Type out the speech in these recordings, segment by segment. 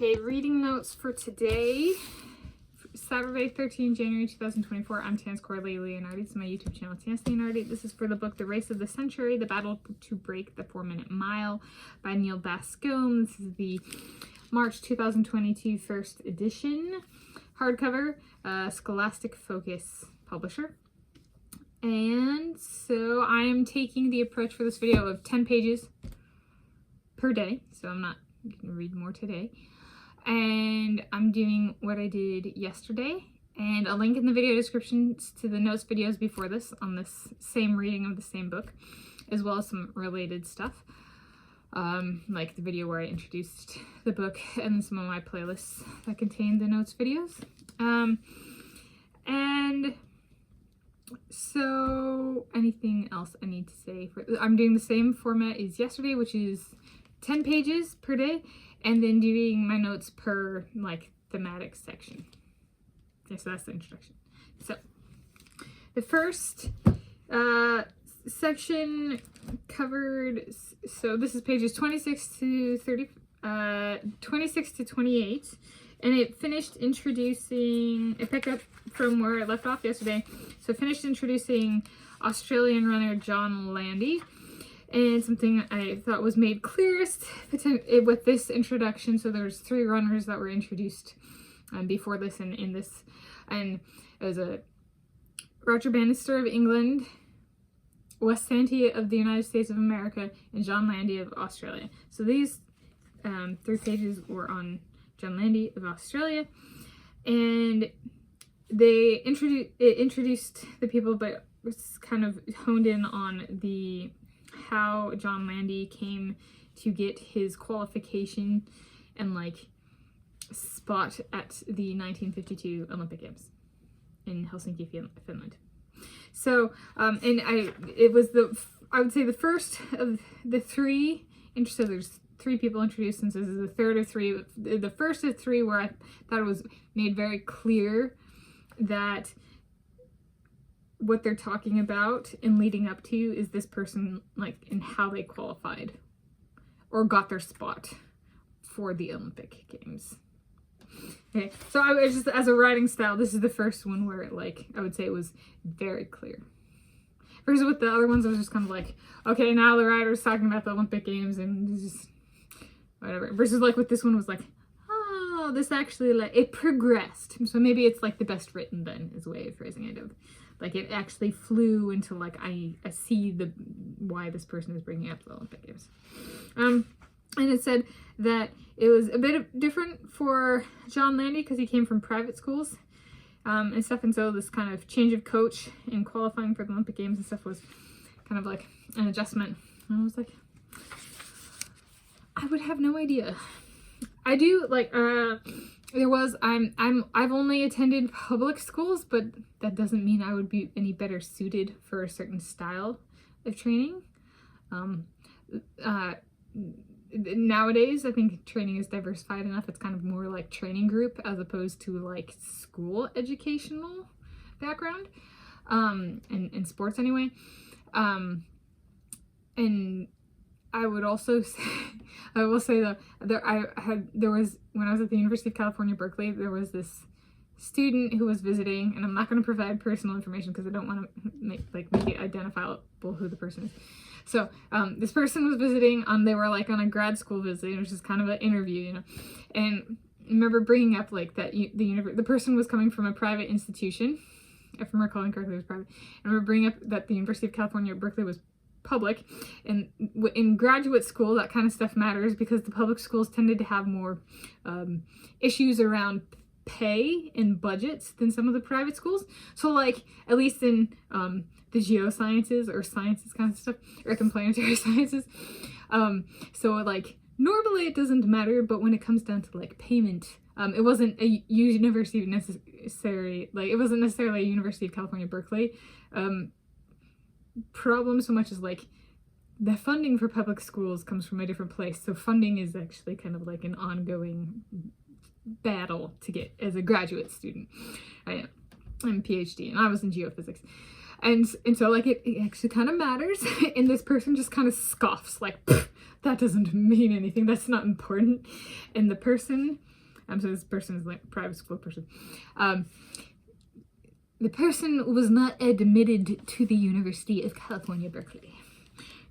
Okay, reading notes for today, Saturday, 13 January 2024. I'm Tanis Leonardi. This is my YouTube channel, Tanis Leonardi. This is for the book The Race of the Century, The Battle to Break the 4-Minute Mile by Neal Bascomb. This is the March 2022 first edition, hardcover, Scholastic Focus publisher. And so I am taking the approach for this video of 10 pages per day, so I'm not going to read more today. And I'm doing what I did yesterday, and a link in the video description to the notes videos before this on this same reading of the same book, as well as some related stuff, like the video where I introduced the book and some of my playlists that contain the notes videos. And so anything else I need to say? I'm doing the same format as yesterday, which is 10 pages per day, and then doing my notes per, like, thematic section. Okay, so that's the introduction. So, the first section covered, so this is pages 26 to 28, and it finished introducing, it picked up from where I left off yesterday, so it finished introducing Australian runner John Landy. And something I thought was made clearest with this introduction. So there's 3 runners that were introduced before this and in this. And it was Roger Bannister of England, Wes Santee of the United States of America, and John Landy of Australia. So these 3 pages were on John Landy of Australia. And they introduced the people, but was kind of honed in on how John Landy came to get his qualification and like spot at the 1952 Olympic Games in Helsinki, Finland. So, I would say the first of the 3, so there's 3 people introduced, and so this is the third of 3. The first of 3 where I thought it was made very clear that what they're talking about and leading up to is this person, like, and how they qualified or got their spot for the Olympic Games. Okay, so I was just, as a writing style, this is the first one where it, like, I would say it was very clear. Versus with the other ones, I was just kind of like, okay, now the writer's talking about the Olympic Games and just whatever. Versus like with this one was like, oh, this actually, like, it progressed. So maybe it's like the best written then is a way of phrasing it. Like, it actually flew into, like, I see why this person is bringing up the Olympic Games. And it said that it was a bit different for John Landy because he came from private schools and stuff. And so this kind of change of coach in qualifying for the Olympic Games and stuff was kind of like an adjustment. And I was like, I would have no idea. I do, like, I've only attended public schools, but that doesn't mean I would be any better suited for a certain style of training. Nowadays, I think training is diversified enough. It's kind of more like training group as opposed to like school educational background, and sports anyway. And I would also say, I will say though, when I was at the University of California, Berkeley, there was this student who was visiting, and I'm not going to provide personal information because I don't want to make it identifiable who the person is. So, this person was visiting, they were like on a grad school visit, it was just kind of an interview, you know, and I remember bringing up like that the person was coming from a private institution, if I'm recalling correctly, it was private. I remember bringing up that the University of California, Berkeley was public, and in graduate school that kind of stuff matters because the public schools tended to have more issues around pay and budgets than some of the private schools. So like at least in the geosciences or sciences kind of stuff, or planetary sciences, so like normally it doesn't matter, but when it comes down to like payment, it wasn't a university necessary, like it wasn't necessarily a University of California, Berkeley problem so much as like the funding for public schools comes from a different place. So funding is actually kind of like an ongoing battle to get as a graduate student. I'm a PhD and I was in geophysics. And so like it actually kind of matters. And this person just kind of scoffs like, that doesn't mean anything. That's not important. And the person, so this person is like a private school person. The person was not admitted to the University of California, Berkeley.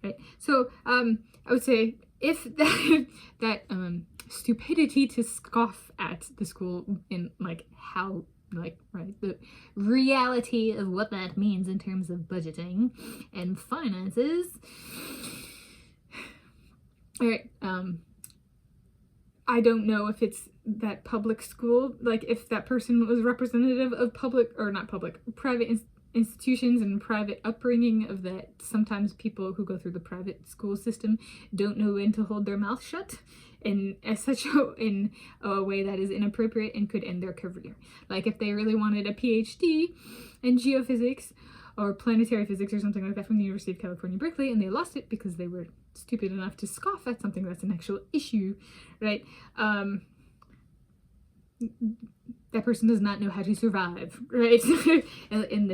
Right. So I would say if that stupidity to scoff at the school in like how like right the reality of what that means in terms of budgeting and finances. All right. I don't know if it's that public school, like if that person was representative of public or not public, private institutions and private upbringing of that. Sometimes people who go through the private school system don't know when to hold their mouth shut in a way that is inappropriate and could end their career. Like if they really wanted a PhD in geophysics or planetary physics or something like that from the University of California, Berkeley, and they lost it because they were stupid enough to scoff at something that's an actual issue, right? That person does not know how to survive, right? in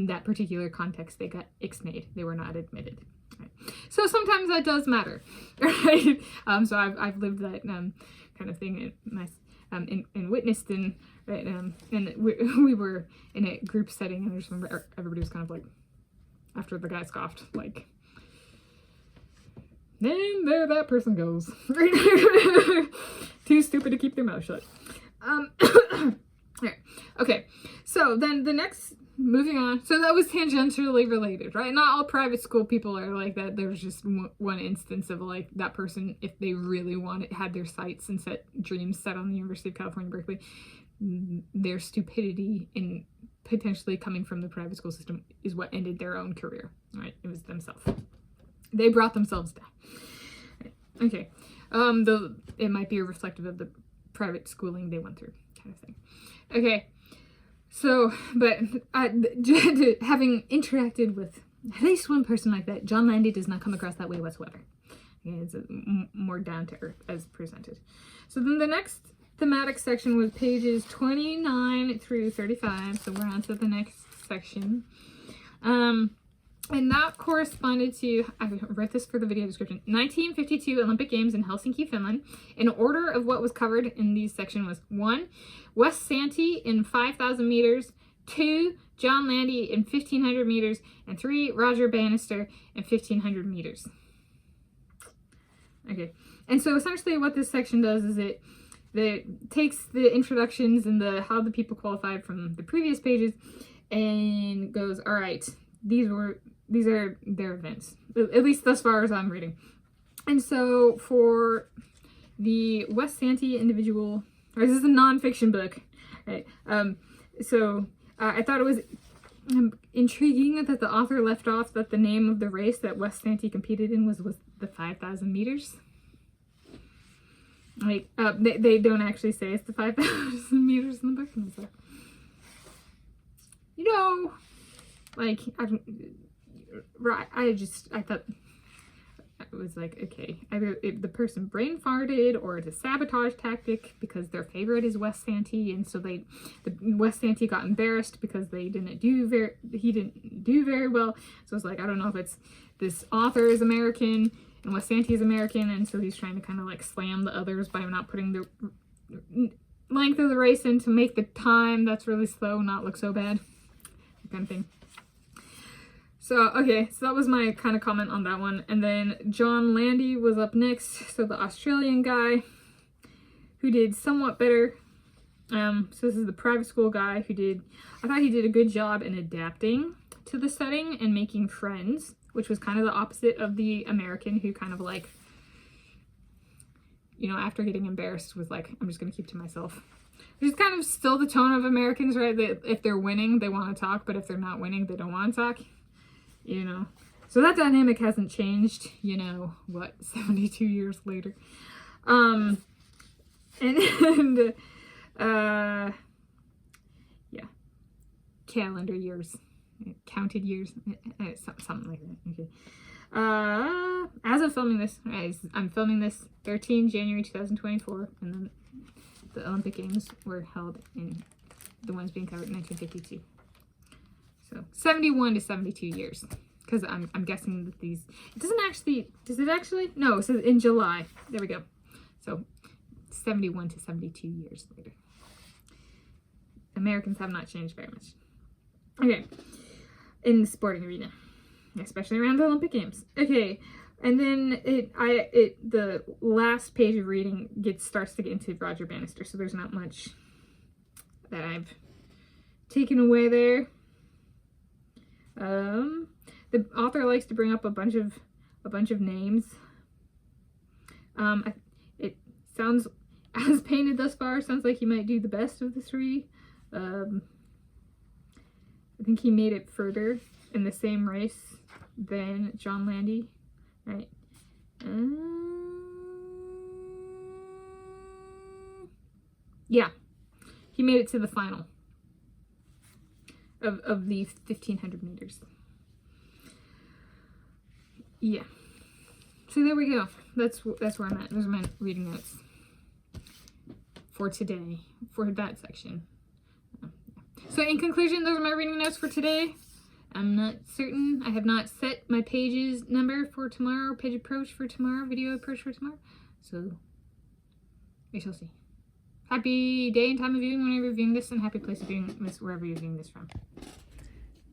that particular context, they got ixnayed. They were not admitted. Right? So sometimes that does matter, right? So I've lived that kind of thing and witnessed in, right? And we were in a group setting, and I just remember everybody was kind of like, after the guy scoffed, like, and there that person goes. Too stupid to keep their mouth shut. Okay, so then the next, moving on. So that was tangentially related, right? Not all private school people are like that. There's just one instance of like that person, if they really had their sights and dreams set on the University of California, Berkeley, their stupidity in potentially coming from the private school system is what ended their own career, right? It was themselves. They brought themselves down. Okay. It might be reflective of the private schooling they went through, kind of thing. Okay. So, but having interacted with at least one person like that, John Landy does not come across that way whatsoever. Okay, it's more down to earth as presented. So then the next thematic section was pages 29 through 35. So we're on to the next section. And that corresponded to, I wrote this for the video description, 1952 Olympic Games in Helsinki, Finland. In order of what was covered in these section was 1, Wes Santee in 5,000 meters, 2, John Landy in 1,500 meters, and 3, Roger Bannister in 1,500 meters. Okay, and so essentially what this section does is it takes the introductions and how the people qualified from the previous pages and goes, all right, these are their events, at least thus far as I'm reading. And so for the Wes Santee individual, or this is a nonfiction book, right? So I thought it was intriguing that the author left off that the name of the race that Wes Santee competed in was the 5,000 meters. Like, they don't actually say it's the 5,000 meters in the book. And it's like, like, I thought it was like, okay, either the person brain farted or it's a sabotage tactic because their favorite is Wes Santee, and so Wes Santee got embarrassed because he didn't do very well. So it's like, I don't know if it's this author is American and Wes Santee is American, and so he's trying to kind of like slam the others by not putting the length of the race in to make the time that's really slow not look so bad, that kind of thing. So, okay, so that was my kind of comment on that one. And then John Landy was up next. So the Australian guy who did somewhat better. So this is the private school guy I thought he did a good job in adapting to the setting and making friends, which was kind of the opposite of the American who kind of like, after getting embarrassed was like, I'm just going to keep to myself. Which is kind of still the tone of Americans, right? That if they're winning, they want to talk, but if they're not winning, they don't want to talk. So that dynamic hasn't changed, 72 years later. Yeah, calendar years, counted years, something like that. Okay. As of filming this, I'm filming this 13 January 2024, and then the Olympic Games were held in the ones being covered in 1952. So 71 to 72 years. Because I'm guessing that these, it doesn't actually, does it actually? No, it says in July. There we go. So 71 to 72 years later. Americans have not changed very much. Okay. In the sporting arena. Especially around the Olympic Games. Okay. And then the last page of reading starts to get into Roger Bannister. So there's not much that I've taken away there. The author likes to bring up a bunch of names. It sounds, as painted thus far, sounds like he might do the best of the three. I think he made it further in the same race than John Landy, right? Yeah, he made it to the final of the 1500 meters. Yeah. So there we go. That's where I'm at. Those are my reading notes for today, for that section. So in conclusion, those are my reading notes for today. I'm not certain. I have not set my pages number for tomorrow, page approach for tomorrow, video approach for tomorrow. So we shall see. Happy day and time of viewing whenever you're viewing this, and happy place of viewing this wherever you're viewing this from.